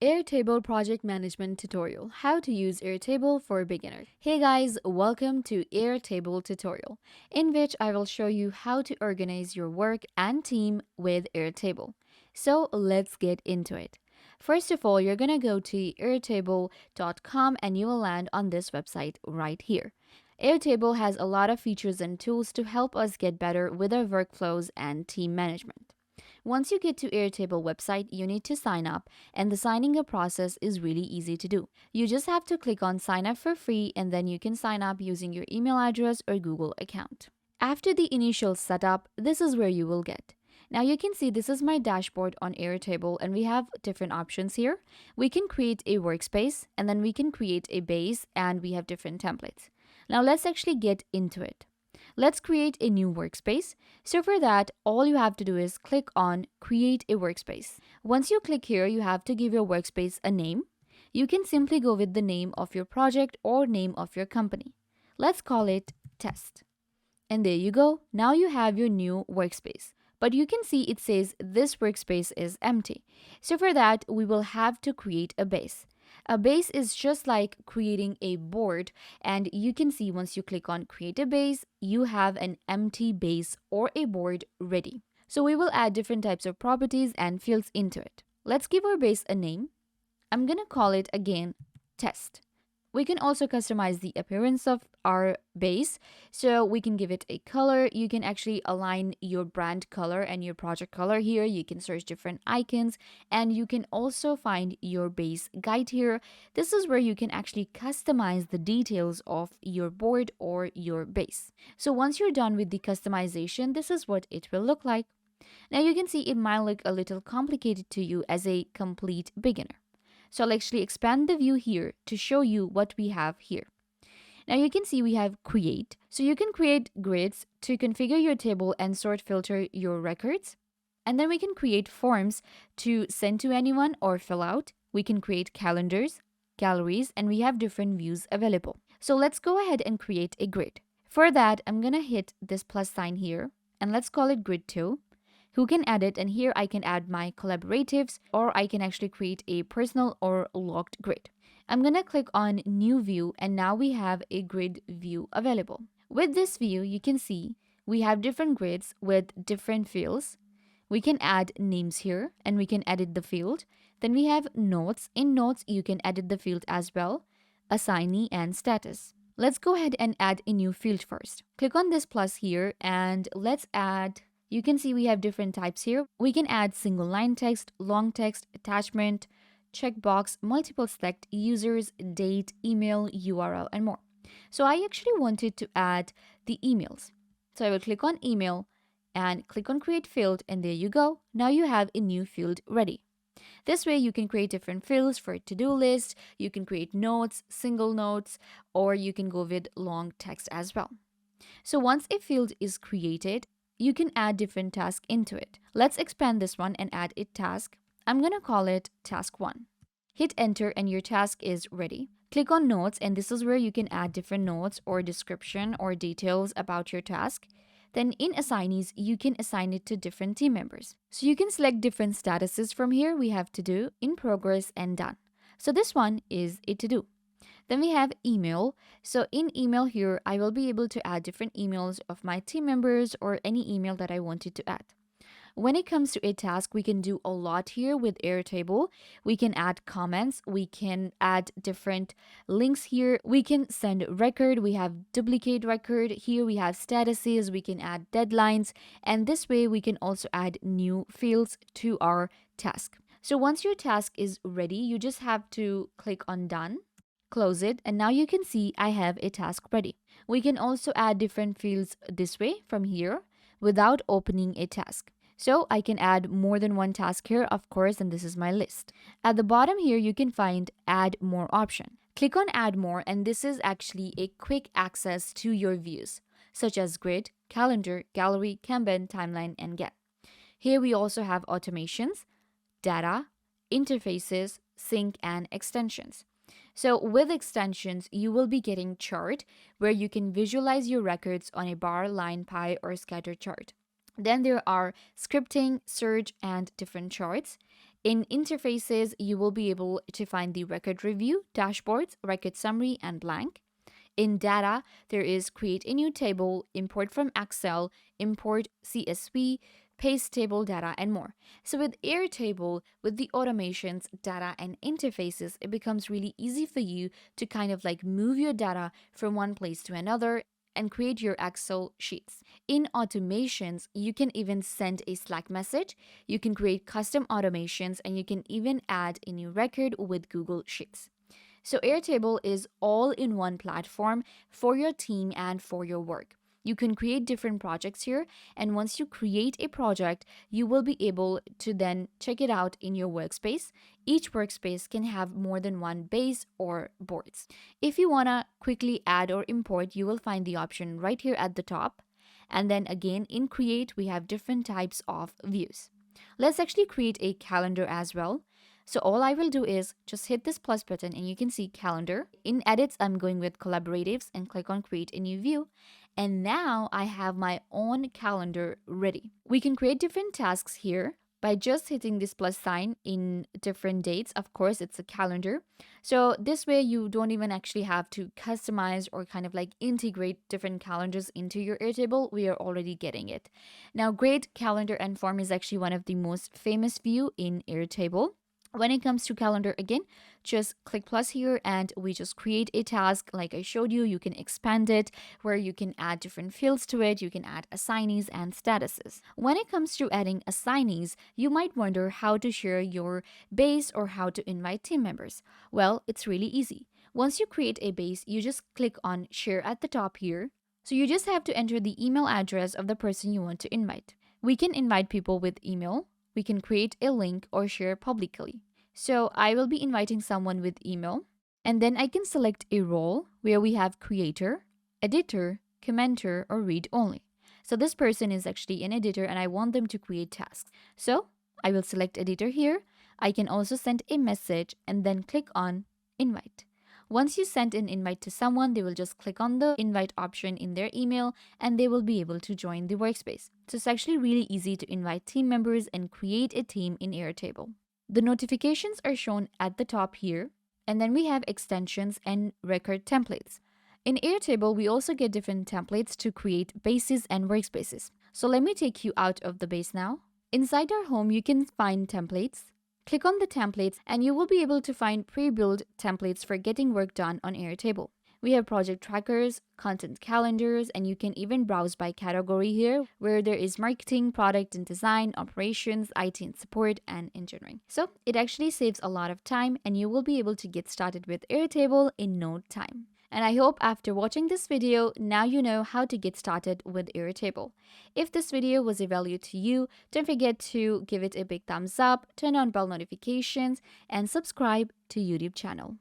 Airtable project management tutorial. How to use Airtable for beginners. Hey guys, welcome to Airtable tutorial, in which I will show you how to organize your work and team with Airtable. So let's get into it. First of all, you're gonna go to airtable.com and you will land on this website right here. Airtable has a lot of features and tools to help us get better with our workflows and team management. Once you get to Airtable website, you need to sign up, and the signing up process is really easy to do. You just have to click on sign up for free, and then you can sign up using your email address or Google account. After the initial setup, this is where you will get. Now you can see this is my dashboard on Airtable, and we have different options here. We can create a workspace, and then we can create a base, and we have different templates. Now let's actually get into it. Let's create a new workspace. So for that, all you have to do is click on create a workspace. Once you click here, you have to give your workspace a name. You can simply go with the name of your project or name of your company. Let's call it test. And there you go. Now you have your new workspace. But you can see it says this workspace is empty. So for that, we will have to create a base. A base is just like creating a board, and you can see once you click on create a base, you have an empty base or a board ready. So we will add different types of properties and fields into it. Let's give our base a name. I'm gonna call it again test. We can also customize the appearance of our base. So we can give it a color. You can actually align your brand color and your project color here. You can search different icons, and you can also find your base guide here. This is where you can actually customize the details of your board or your base. So once you're done with the customization, this is what it will look like. Now you can see it might look a little complicated to you as a complete beginner. So I'll actually expand the view here to show you what we have here. Now you can see we have create. So you can create grids to configure your table and sort filter your records. And then we can create forms to send to anyone or fill out. We can create calendars, galleries, and we have different views available. So let's go ahead and create a grid. For that, I'm gonna hit this plus sign here, and let's call it grid 2. Who can add it, and here I can add my collaboratives, or I can actually create a personal or locked grid. I'm gonna click on new view, and now we have a grid view available. With this view, you can see we have different grids with different fields. We can add names here, and we can edit the field. Then we have notes. In notes, you can edit the field as well, assignee and status. Let's go ahead and add a new field first. Click on this plus here, and let's add. You can see we have different types here. We can add single line text, long text, attachment, checkbox, multiple select, users, date, email, URL, and more. So I actually wanted to add the emails. So I will click on email and click on create field, and there you go. Now you have a new field ready. This way you can create different fields for to-do list, you can create notes, single notes, or you can go with long text as well. So once a field is created, you can add different tasks into it. Let's expand this one and add a task. I'm gonna call it task 1. Hit enter and your task is ready. Click on notes, and this is where you can add different notes or description or details about your task. Then in assignees, you can assign it to different team members. So you can select different statuses from here. We have to do, in progress, and done. So this one is a to do. Then we have email. So in email here, I will be able to add different emails of my team members or any email that I wanted to add. When it comes to a task, we can do a lot here with Airtable. We can add comments. We can add different links here. We can send record. We have duplicate record. Here we have statuses. We can add deadlines. And this way we can also add new fields to our task. So once your task is ready, you just have to click on done. Close it, and now you can see I have a task ready. We can also add different fields this way from here without opening a task. So I can add more than one task here, of course, and this is my list. At the bottom here, you can find add more option. Click on add more, and this is actually a quick access to your views, such as grid, calendar, gallery, Kanban, timeline, and get. Here we also have automations, data, interfaces, sync, and extensions. So with extensions, you will be getting chart where you can visualize your records on a bar, line, pie, or scatter chart. Then there are scripting, search, and different charts. In interfaces, you will be able to find the record review, dashboards, record summary, and blank. In data, there is create a new table, import from Excel, import CSV, paste table data, and more. So with Airtable, with the automations, data, and interfaces, it becomes really easy for you to kind of like move your data from one place to another and create your Excel sheets. In automations, you can even send a Slack message, you can create custom automations, and you can even add a new record with Google Sheets. So Airtable is all in one platform for your team and for your work. You can create different projects here, and once you create a project, you will be able to then check it out in your workspace. Each workspace can have more than one base or boards. If you want to quickly add or import, you will find the option right here at the top. And then again, in Create, we have different types of views. Let's actually create a calendar as well. So all I will do is just hit this plus button and you can see calendar. In edits, I'm going with collaboratives and click on create a new view. And now I have my own calendar ready. We can create different tasks here by just hitting this plus sign in different dates. Of course, it's a calendar. So this way you don't even actually have to customize or kind of like integrate different calendars into your Airtable. We are already getting it. Now, Great Calendar and Form is actually one of the most famous view in Airtable. When it comes to calendar, again, just click plus here and we just create a task like I showed you. You can expand it where you can add different fields to it. You can add assignees and statuses. When it comes to adding assignees, you might wonder how to share your base or how to invite team members. Well, it's really easy. Once you create a base, you just click on share at the top here. So you just have to enter the email address of the person you want to invite. We can invite people with email. We can create a link or share publicly. So I will be inviting someone with email, and then I can select a role where we have creator, editor, commenter, or read only. So this person is actually an editor and I want them to create tasks. So I will select editor here. I can also send a message and then click on invite. Once you send an invite to someone, they will just click on the invite option in their email and they will be able to join the workspace. So it's actually really easy to invite team members and create a team in Airtable. The notifications are shown at the top here, and then we have extensions and record templates. In Airtable, we also get different templates to create bases and workspaces. So let me take you out of the base now. Inside our home, you can find templates. Click on the templates and you will be able to find pre-built templates for getting work done on Airtable. We have project trackers, content calendars, and you can even browse by category here where there is marketing, product and design, operations, IT and support, and engineering. So it actually saves a lot of time and you will be able to get started with Airtable in no time. And I hope after watching this video, now you know how to get started with Airtable. If this video was of value to you, don't forget to give it a big thumbs up, turn on bell notifications, and subscribe to YouTube channel.